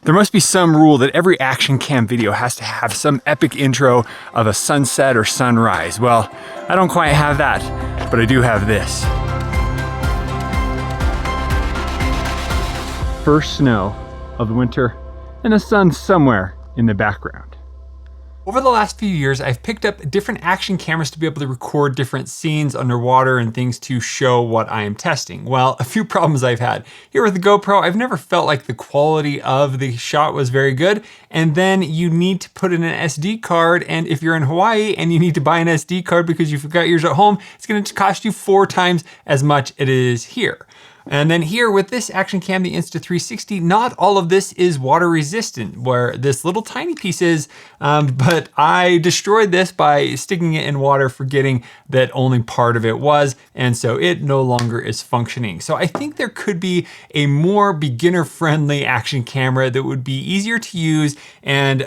There must be some rule that every action cam video has to have some epic intro of a sunset or sunrise. Well, I don't quite have that, but I do have this. First snow of the winter and the sun somewhere in the background. Over the last few years, I've picked up different action cameras to be able to record different scenes underwater and things to show what I am testing. Well, a few problems I've had. Here with the GoPro, I've never felt like the quality of the shot was very good. And then you need to put in an SD card. And if you're in Hawaii and you need to buy an SD card because you forgot yours at home, it's gonna cost you 4 times as much it is here. And then here with this action cam, the Insta360, not all of this is water resistant, where this little tiny piece is, but I destroyed this by sticking it in water, forgetting that only part of it was, and so it no longer is functioning. So I think there could be a more beginner-friendly action camera that would be easier to use and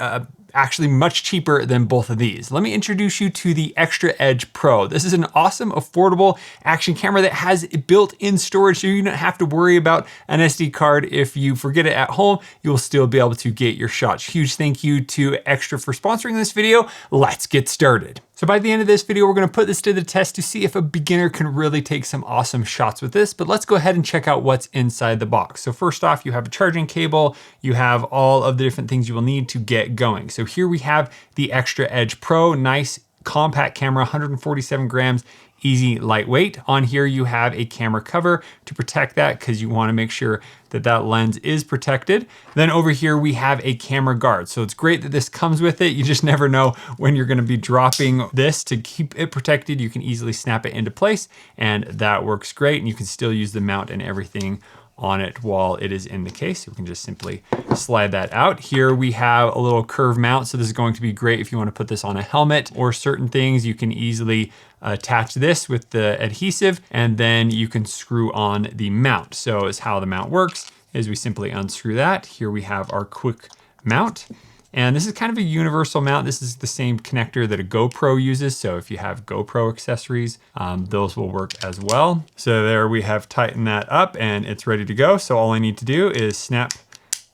actually much cheaper than both of these. Let me introduce you to the Xtra Edge Pro. This is an awesome, affordable action camera that has built-in storage, so you don't have to worry about an SD card. If you forget it at home, you'll still be able to get your shots. Huge thank you to Xtra for sponsoring this video. Let's get started. So by the end of this video, we're gonna put this to the test to see if a beginner can really take some awesome shots with this, but let's go ahead and check out what's inside the box. So first off, you have a charging cable, you have all of the different things you will need to get going. So here we have the Xtra Edge Pro, nice compact camera, 147 grams, easy, lightweight. On here, you have a camera cover to protect that because you want to make sure that that lens is protected. Then over here, we have a camera guard. So it's great that this comes with it. You just never know when you're going to be dropping this. To keep it protected, you can easily snap it into place, and that works great. And you can still use the mount and everything on it while it is in the case. You can just simply slide that out. Here we have a little curve mount. So this is going to be great if you want to put this on a helmet or certain things. You can easily attach this with the adhesive, and then you can screw on the mount. So is how the mount works is we simply unscrew that. Here we have our quick mount. And this is kind of a universal mount. This is the same connector that a GoPro uses. So if you have GoPro accessories, those will work as well. So there we have tightened that up and it's ready to go. So all I need to do is snap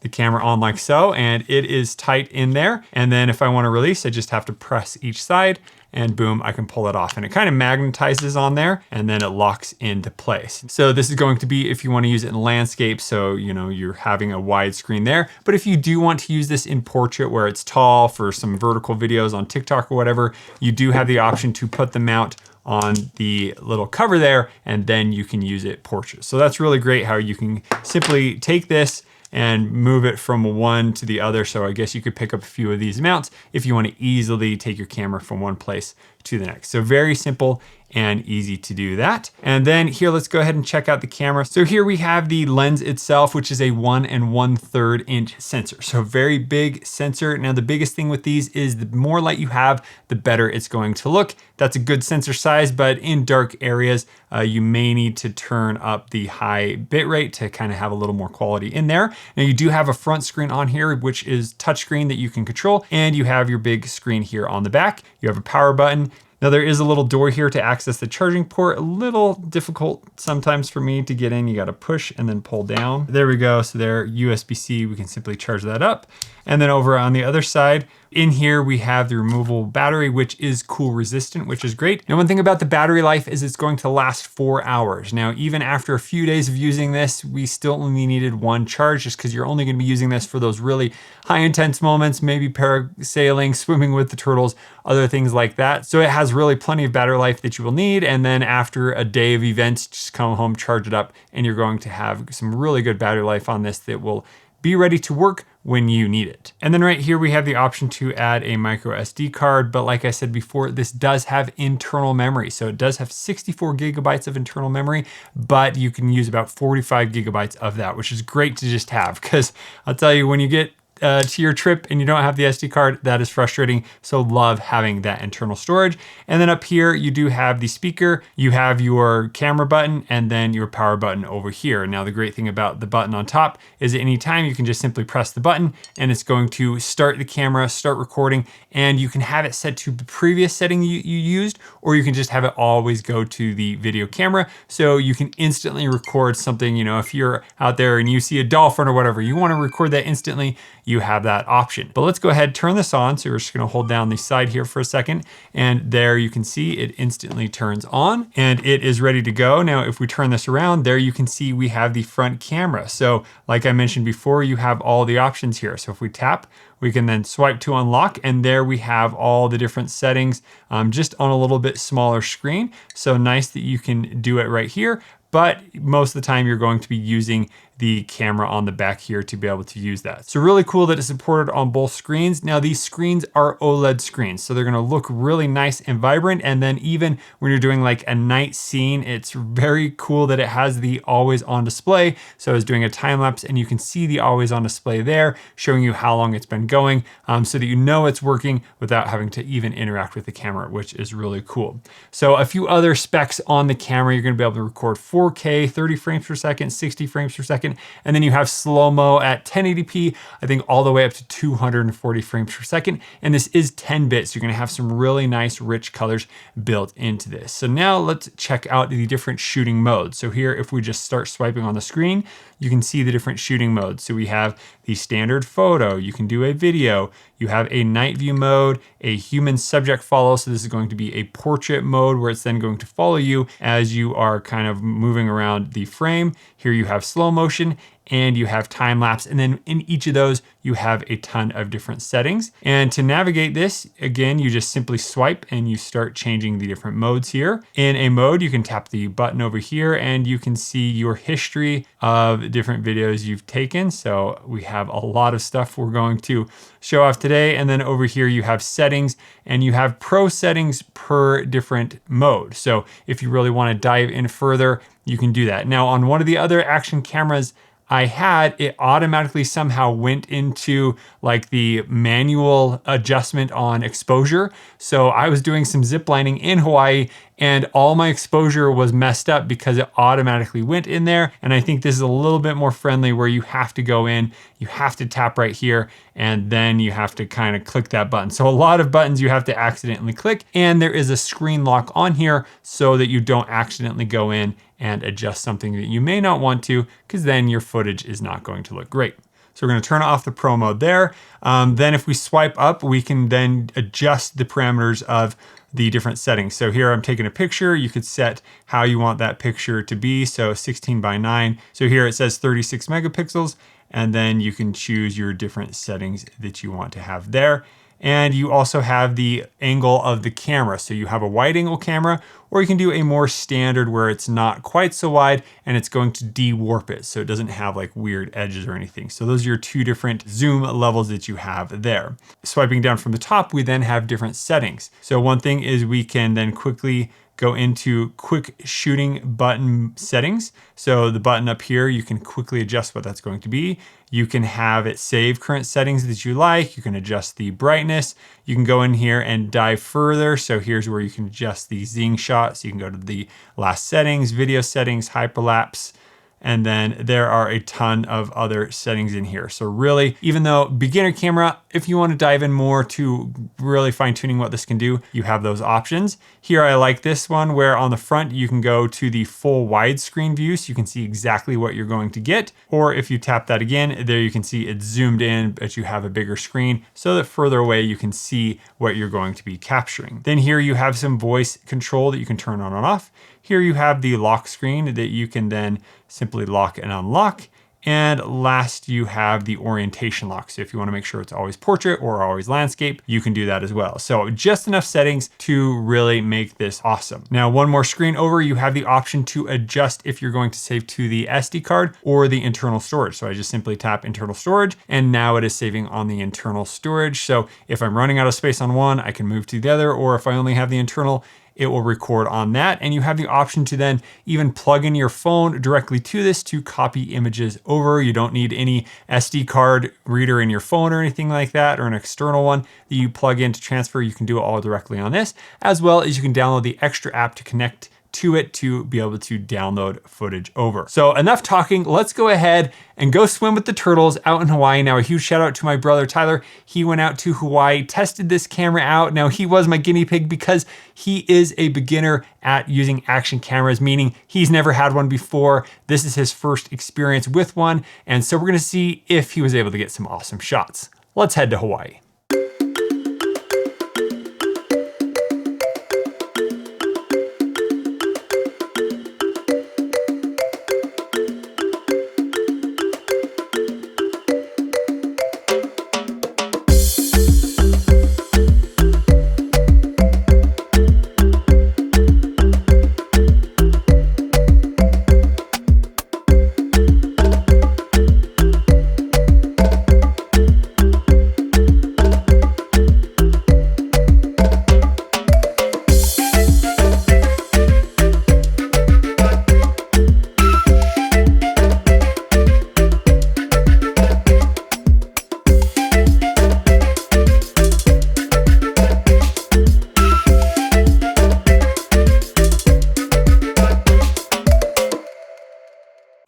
the camera on like so, and it is tight in there. And then if I want to release, I just have to press each side and boom, I can pull it off. And it kind of magnetizes on there and then it locks into place. So this is going to be if you want to use it in landscape. So, you know, you're having a wide screen there. But if you do want to use this in portrait where it's tall for some vertical videos on TikTok or whatever, you do have the option to put the mount on the little cover there, and then you can use it portrait. So that's really great how you can simply take this and move it from one to the other. So I guess you could pick up a few of these mounts if you want to easily take your camera from one place to the next. So very simple and easy to do that. And then here, let's go ahead and check out the camera. So here we have the lens itself, which is a 1 1/3 inch sensor. So very big sensor. Now the biggest thing with these is the more light you have, the better it's going to look. That's a good sensor size, but in dark areas, you may need to turn up the high bit rate to kind of have a little more quality in there. Now you do have a front screen on here, which is touchscreen that you can control, and you have your big screen here on the back. You have a power button. Now there is a little door here to access the charging port. A little difficult sometimes for me to get in. You got to push and then pull down. There we go. So there, USB-C, we can simply charge that up. And then over on the other side, in here we have the removable battery, which is cool resistant, which is great. Now one thing about the battery life is it's going to last 4 hours. Now even after a few days of using this, we still only needed one charge just because you're only going to be using this for those really high intense moments, maybe parasailing, swimming with the turtles, other things like that. So it has really plenty of battery life that you will need. And then after a day of events, just come home, charge it up, and you're going to have some really good battery life on this that will be ready to work when you need it. And then right here, we have the option to add a micro SD card. But like I said before, this does have internal memory. So it does have 64 gigabytes of internal memory, but you can use about 45 gigabytes of that, which is great to just have. Because I'll tell you, when you get to your trip and you don't have the SD card, that is frustrating. So love having that internal storage. And then up here, you do have the speaker, you have your camera button, and then your power button over here. Now, the great thing about the button on top is at any time you can just simply press the button and it's going to start the camera, start recording, and you can have it set to the previous setting you used, or you can just have it always go to the video camera. So you can instantly record something, you know, if you're out there and you see a dolphin or whatever, you want to record that instantly, you have that option. But let's go ahead, turn this on. So we're just gonna hold down the side here for a second, and there you can see it instantly turns on and it is ready to go. Now, if we turn this around, there you can see we have the front camera. So like I mentioned before, you have all the options here. So if we tap, we can then swipe to unlock, and there we have all the different settings just on a little bit smaller screen. So nice that you can do it right here, but most of the time you're going to be using the camera on the back here to be able to use that. So really cool that it's supported on both screens. Now these screens are OLED screens, so they're gonna look really nice and vibrant. And then even when you're doing like a night scene, it's very cool that it has the always on display. So I was doing a time lapse and you can see the always on display there, showing you how long it's been going, so that you know it's working without having to even interact with the camera, which is really cool. So a few other specs on the camera, you're gonna be able to record 4K, 30 frames per second, 60 frames per second, and then you have slow-mo at 1080p, I think all the way up to 240 frames per second. And this is 10-bit, so you're gonna have some really nice rich colors built into this. So now let's check out the different shooting modes. So here, if we just start swiping on the screen, you can see the different shooting modes. So we have the standard photo, you can do a video, you have a night view mode, a human subject follow. So this is going to be a portrait mode where it's then going to follow you as you are kind of moving around the frame. Here you have slow motion and you have time lapse. And then in each of those, you have a ton of different settings. And to navigate this, again, you just simply swipe and you start changing the different modes here. In a mode, you can tap the button over here and you can see your history of different videos you've taken. So we have a lot of stuff we're going to show off today. And then over here, you have settings and you have pro settings per different mode. So if you really want to dive in further, you can do that. Now, on one of the other action cameras I had, it automatically somehow went into like the manual adjustment on exposure. So I was doing some zip lining in Hawaii and all my exposure was messed up because it automatically went in there. And I think this is a little bit more friendly where you have to go in, you have to tap right here, and then you have to kind of click that button. So a lot of buttons you have to accidentally click, and there is a screen lock on here so that you don't accidentally go in and adjust something that you may not want to, because then your footage is not going to look great. So we're gonna turn off the pro mode there. Then if we swipe up, we can then adjust the parameters of the different settings. So here I'm taking a picture. You could set how you want that picture to be. So 16:9. So here it says 36 megapixels, and then you can choose your different settings that you want to have there. And you also have the angle of the camera. So you have a wide angle camera, or you can do a more standard where it's not quite so wide and it's going to de-warp it. So it doesn't have like weird edges or anything. So those are your two different zoom levels that you have there. Swiping down from the top, we then have different settings. So one thing is we can then quickly go into quick shooting button settings. So the button up here, you can quickly adjust what that's going to be. You can have it save current settings that you like. You can adjust the brightness. You can go in here and dive further. So here's where you can adjust the zing shot. So you can go to the last settings, video settings, hyperlapse, and then there are a ton of other settings in here. So really, even though beginner camera, if you want to dive in more to really fine tuning what this can do, you have those options. Here, I like this one where on the front, you can go to the full widescreen view so you can see exactly what you're going to get. Or if you tap that again, there you can see it's zoomed in, but you have a bigger screen so that further away you can see what you're going to be capturing. Then here you have some voice control that you can turn on and off. Here you have the lock screen that you can then simply lock and unlock. And last, you have the orientation lock. So if you want to make sure it's always portrait or always landscape, you can do that as well. So just enough settings to really make this awesome. Now, one more screen over, you have the option to adjust if you're going to save to the SD card or the internal storage. So I just simply tap internal storage, and now it is saving on the internal storage. So if I'm running out of space on one, I can move to the other, or if I only have the internal, it will record on that. And you have the option to then even plug in your phone directly to this to copy images over. You don't need any SD card reader in your phone or anything like that, or an external one that you plug in to transfer. You can do it all directly on this, as well as you can download the Xtra app to connect to it to be able to download footage over. So enough talking, let's go ahead and go swim with the turtles out in Hawaii. Now, a huge shout out to my brother Tyler. He went out to Hawaii, tested this camera out. Now, he was my guinea pig because he is a beginner at using action cameras, meaning he's never had one before. This is his first experience with one. And so we're gonna see if he was able to get some awesome shots. Let's head to Hawaii.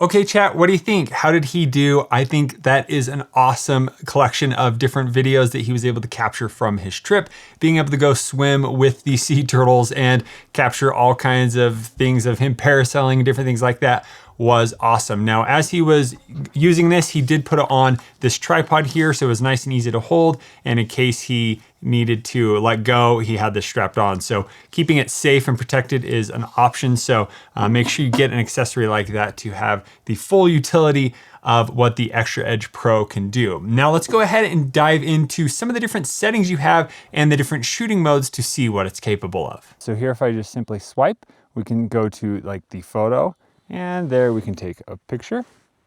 Okay, chat, what do you think? How did he do? I think that is an awesome collection of different videos that he was able to capture from his trip, being able to go swim with the sea turtles and capture all kinds of things of him parasailing and different things like that was awesome. Now, as he was using this, he did put it on this tripod here, so it was nice and easy to hold. And in case he needed to let go, he had this strapped on. So keeping it safe and protected is an option. So make sure you get an accessory like that to have the full utility of what the Xtra Edge Pro can do. Now let's go ahead and dive into some of the different settings you have and the different shooting modes to see what it's capable of. So here, if I just simply swipe, we can go to like the photo, and there we can take a picture.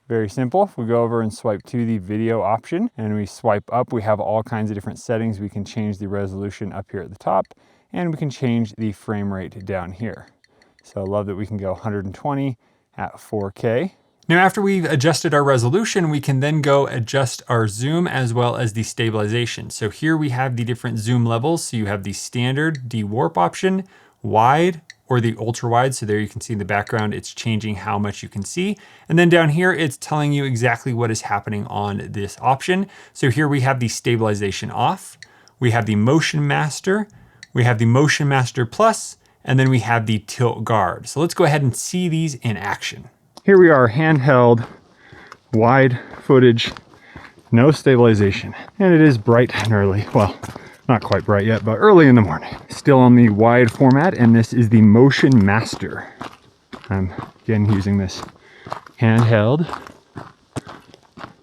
Very simple. If we go over and swipe to the video option and we swipe up, we have all kinds of different settings. We can change the resolution up here at the top, and we can change the frame rate down here. So I love that we can go 120 at 4K. Now, after we've adjusted our resolution, we can then go adjust our zoom as well as the stabilization. So here we have the different zoom levels. So you have the standard de-warp option, wide, or the ultra wide. So there you can see in the background, it's changing how much you can see. And then down here, it's telling you exactly what is happening on this option. So here we have the stabilization off, we have the motion master, we have the motion master plus, and then we have the tilt guard. So let's go ahead and see these in action. Here we are, handheld, wide footage, no stabilization. And it is bright and early. Well, not quite bright yet, but early in the morning. Still on the wide format, and this is the Motion Master. I'm again using this handheld.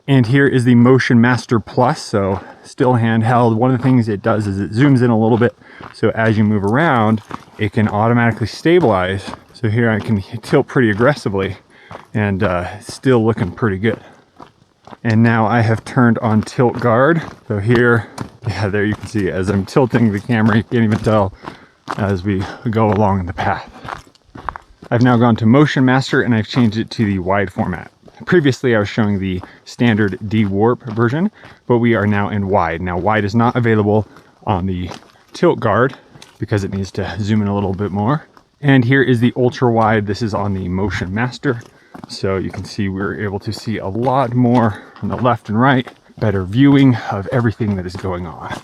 And here is the Motion Master Plus, so still handheld. One of the things it does is it zooms in a little bit, so as you move around, it can automatically stabilize. So here I can tilt pretty aggressively, and still looking pretty good. And now I have turned on tilt guard. So here, yeah, there you can see as I'm tilting the camera, you can't even tell as we go along the path. I've now gone to Motion Master and I've changed it to the wide format. Previously, I was showing the standard de-warp version, but we are now in wide. Now, wide is not available on the tilt guard because it needs to zoom in a little bit more. And here is the ultra wide. This is on the Motion Master. So you can see we're able to see a lot more on the left and right, better viewing of everything that is going on.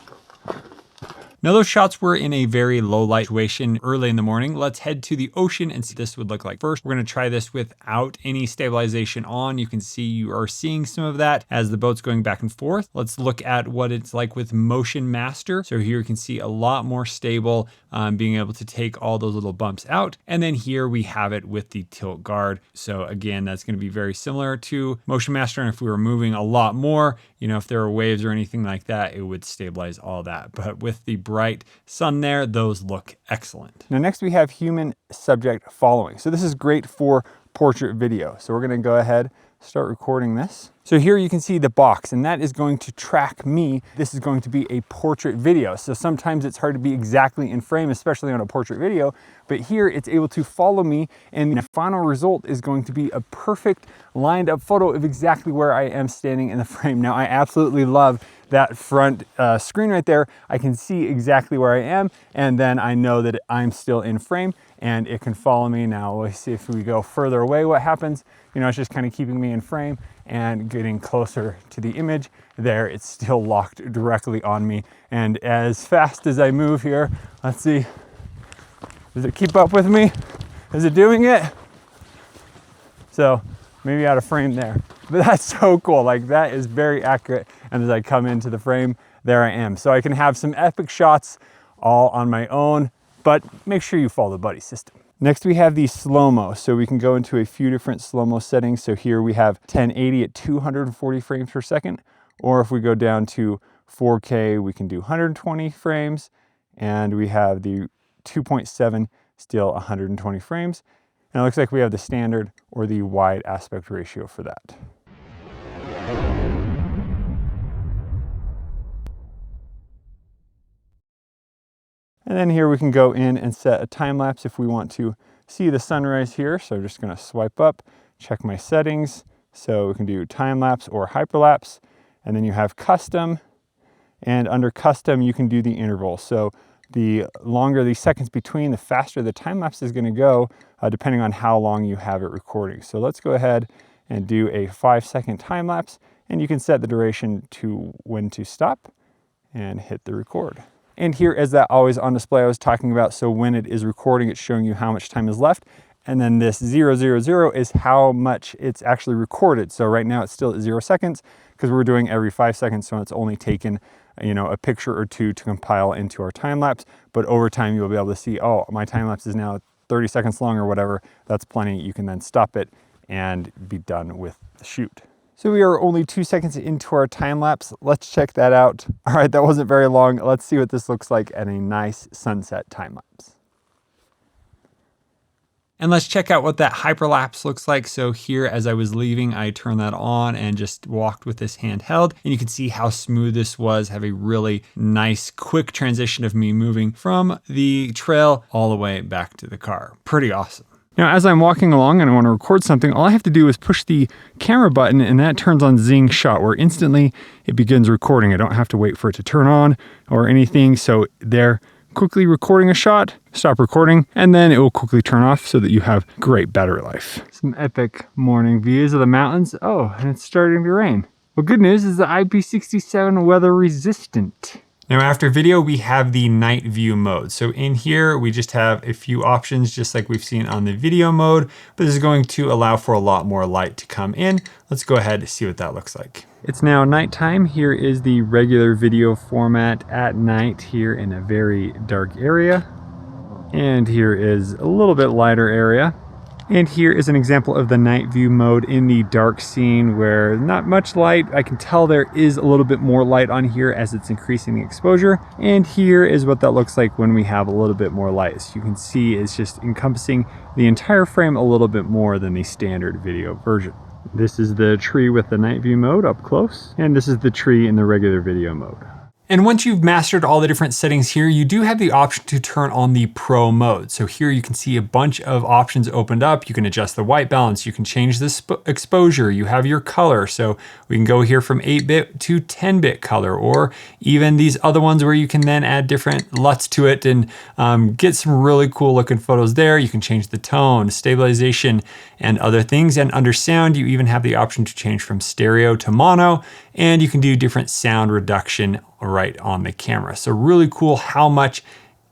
Now those shots were in a very low light situation early in the morning. Let's head to the ocean and see what this would look like. First, we're going to try this without any stabilization on. You can see you are seeing some of that as the boat's going back and forth. Let's look at what it's like with Motion Master. So here you can see a lot more stable, being able to take all those little bumps out. And then here we have it with the tilt guard. So again, that's going to be very similar to Motion Master. And if we were moving a lot more, you know, if there were waves or anything like that, it would stabilize all that. But with the bright sun there, those look excellent. Now next we have human subject following. So this is great for portrait video. So we're going to go ahead, start recording this. So here you can see the box, and that is going to track me. This is going to be a portrait video. So sometimes it's hard to be exactly in frame, especially on a portrait video, but here it's able to follow me, and the final result is going to be a perfect lined up photo of exactly where I am standing in the frame. Now, I absolutely love that front screen right there. I can see exactly where I am, and then I know that I'm still in frame and it can follow me. Now let's see if we go further away, what happens. You know, it's just kind of keeping me in frame, and getting closer to the image there, it's still locked directly on me. And as fast as I move here, let's see, does it keep up with me? Is it doing it? So maybe out of frame there, but that's so cool. Like, that is very accurate. And as I come into the frame, there I am. So I can have some epic shots all on my own, but make sure you follow the buddy system. Next, we have the slow-mo. So we can go into a few different slow-mo settings. So here we have 1080 at 240 frames per second, or if we go down to 4K, we can do 120 frames, and we have the 2.7 still 120 frames. And it looks like we have the standard or the wide aspect ratio for that. And then here we can go in and set a time lapse if we want to see the sunrise here. So I'm just gonna swipe up, check my settings. So we can do time lapse or hyperlapse. And then you have custom, and under custom, you can do the interval. So the longer the seconds between, the faster the time lapse is gonna go, depending on how long you have it recording. So let's go ahead and do a 5-second time lapse, and you can set the duration to when to stop and hit the record. And here is that always on display I was talking about. So when it is recording, it's showing you how much time is left. And then this 000 is how much it's actually recorded. So right now it's still at 0 seconds because we're doing every 5 seconds. So it's only taken, you know, a picture or two to compile into our time lapse. But over time, you'll be able to see, oh, my time lapse is now 30 seconds long or whatever. That's plenty. You can then stop it and be done with the shoot. So we are only 2 seconds into our time lapse. Let's check that out. All right, that wasn't very long. Let's see what this looks like at a nice sunset time lapse. And let's check out what that hyperlapse looks like. So here, as I was leaving, I turned that on and just walked with this handheld, and you can see how smooth this was. Have a really nice, quick transition of me moving from the trail all the way back to the car. Pretty awesome. Now, as I'm walking along and I want to record something, all I have to do is push the camera button, and that turns on Zing Shot, where instantly it begins recording. I don't have to wait for it to turn on or anything. So there, quickly recording a shot, stop recording, and then it will quickly turn off so that you have great battery life. Some epic morning views of the mountains. Oh, and it's starting to rain. Well, good news is the IP67 weather resistant. Now, after video, we have the night view mode. So in here, we just have a few options, just like we've seen on the video mode, but this is going to allow for a lot more light to come in. Let's go ahead and see what that looks like. It's now nighttime. Here is the regular video format at night here in a very dark area. And here is a little bit lighter area. And here is an example of the night view mode in the dark scene where not much light. I can tell there is a little bit more light on here as it's increasing the exposure. And here is what that looks like when we have a little bit more light. So you can see it's just encompassing the entire frame a little bit more than the standard video version. This is the tree with the night view mode up close, and this is the tree in the regular video mode. And once you've mastered all the different settings here, you do have the option to turn on the Pro mode. So here you can see a bunch of options opened up. You can adjust the white balance, you can change the exposure, you have your color. So we can go here from 8-bit to 10-bit color, or even these other ones where you can then add different LUTs to it and get some really cool looking photos there. You can change the tone, stabilization, and other things. And under sound, you even have the option to change from stereo to mono, and you can do different sound reduction right on the camera. So really cool how much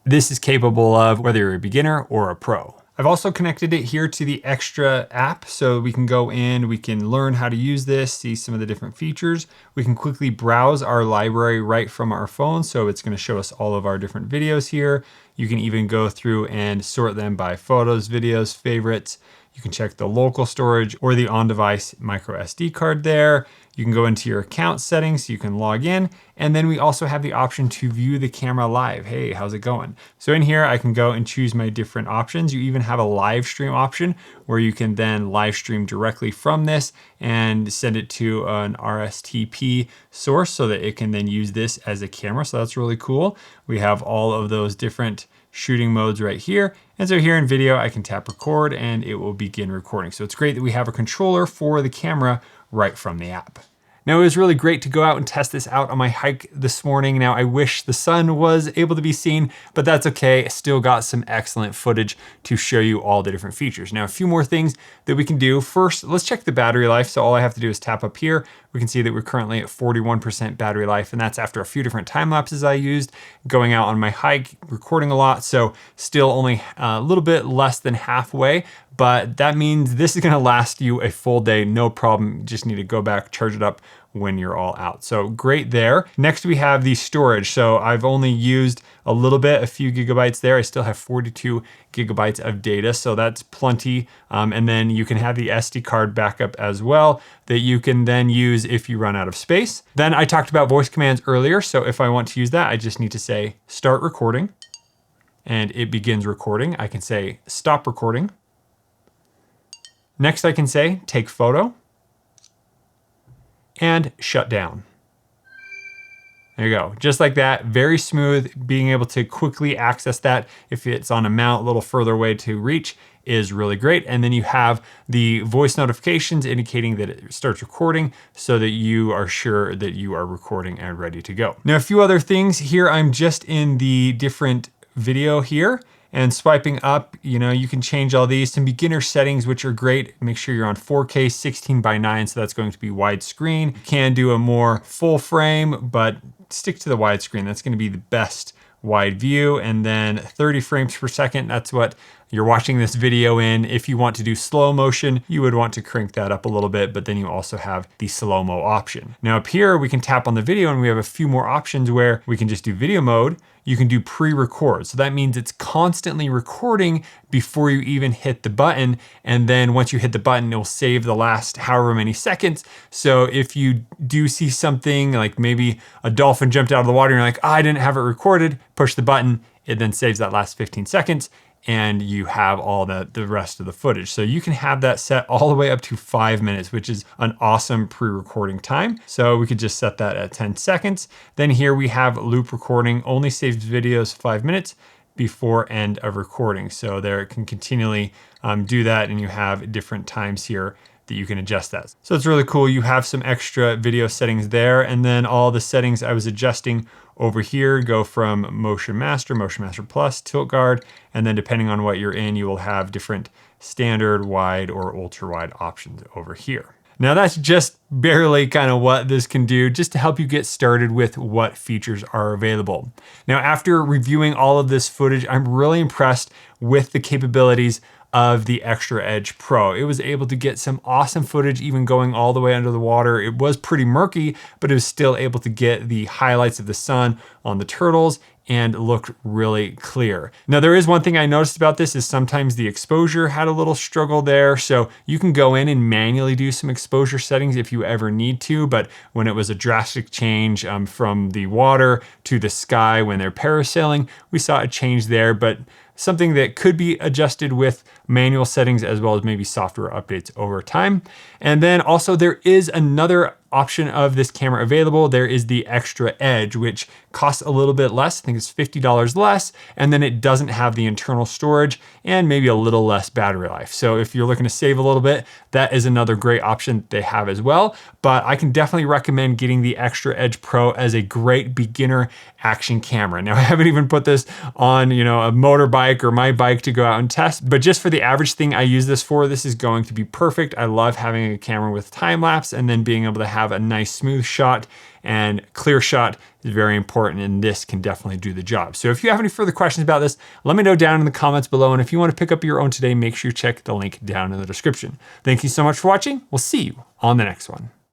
this is capable of, whether you're a beginner or a pro. I've also connected it here to the Xtra app, so we can go in, we can learn how to use this, see some of the different features. We can quickly browse our library right from our phone, so it's going to show us all of our different videos here. You can even go through and sort them by photos, videos, favorites. You can check the local storage or the on-device micro SD card there. You can go into your account settings so you can log in. And then we also have the option to view the camera live. Hey, how's it going? So in here, I can go and choose my different options. You even have a live stream option where you can then live stream directly from this and send it to an RSTP source so that it can then use this as a camera. So that's really cool. We have all of those different shooting modes right here. And so here in video, I can tap record and it will begin recording. So it's great that we have a controller for the camera right from the app. Now, it was really great to go out and test this out on my hike this morning. Now, I wish the sun was able to be seen, but that's okay. I still got some excellent footage to show you all the different features. Now, a few more things that we can do. First, let's check the battery life. So all I have to do is tap up here. We can see that we're currently at 41% battery life, and that's after a few different time lapses I used, going out on my hike, recording a lot. So still only a little bit less than halfway, but that means this is gonna last you a full day, no problem. You just need to go back, charge it up when you're all out. So great there. Next, we have the storage. So I've only used a little bit, a few gigabytes there. I still have 42 gigabytes of data, so that's plenty. And then you can have the SD card backup as well that you can then use if you run out of space. Then I talked about voice commands earlier. So if I want to use that, I just need to say start recording and it begins recording. I can say stop recording. Next, I can say take photo and shut down. There you go, just like that, very smooth. Being able to quickly access that if it's on a mount a little further away to reach is really great. And then you have the voice notifications indicating that it starts recording so that you are sure that you are recording and ready to go. Now, a few other things here. I'm just in the different video here. And swiping up, you can change all these. Some beginner settings, which are great. Make sure you're on 4K 16:9, so that's going to be widescreen. You can do a more full frame, but stick to the widescreen. That's gonna be the best wide view. And then 30 frames per second, that's what you're watching this video in. If you want to do slow motion, you would want to crank that up a little bit, but then you also have the slow-mo option. Now up here, we can tap on the video and we have a few more options where we can just do video mode. You can do pre-record. So that means it's constantly recording before you even hit the button. And then once you hit the button, it'll save the last however many seconds. So if you do see something like maybe a dolphin jumped out of the water and you're like, I didn't have it recorded, push the button, it then saves that last 15 seconds. And you have all the rest of the footage. So you can have that set all the way up to 5 minutes, which is an awesome pre-recording time. So we could just set that at 10 seconds. Then here we have loop recording, only saves videos 5 minutes before end of recording. So there it can continually do that, and you have different times here that you can adjust that. So it's really cool. You have some extra video settings there, and then all the settings I was adjusting over here go from Motion Master Plus, Tilt Guard, and then depending on what you're in, you will have different standard, wide, or ultra wide options over here. Now that's just barely kind of what this can do, just to help you get started with what features are available. Now, after reviewing all of this footage, I'm really impressed with the capabilities of the Xtra Edge Pro. It was able to get some awesome footage, even going all the way under the water. It was pretty murky, but it was still able to get the highlights of the sun on the turtles and looked really clear. Now, there is one thing I noticed about this is sometimes the exposure had a little struggle there. So you can go in and manually do some exposure settings if you ever need to, but when it was a drastic change from the water to the sky when they're parasailing, we saw a change there, but something that could be adjusted with manual settings as well as maybe software updates over time. And then also there is another option of this camera available. There is the Xtra Edge, which costs a little bit less. I think it's $50 less. And then it doesn't have the internal storage and maybe a little less battery life. So if you're looking to save a little bit, that is another great option that they have as well. But I can definitely recommend getting the Xtra Edge Pro as a great beginner action camera. Now, I haven't even put this on, a motorbike or my bike to go out and test, but just for the average thing I use this for, this is going to be perfect. I love having a camera with time lapse and then being able to have a nice smooth shot, and clear shot is very important, and this can definitely do the job. So if you have any further questions about this, let me know down in the comments below. And if you want to pick up your own today, make sure you check the link down in the description. Thank you so much for watching. We'll see you on the next one.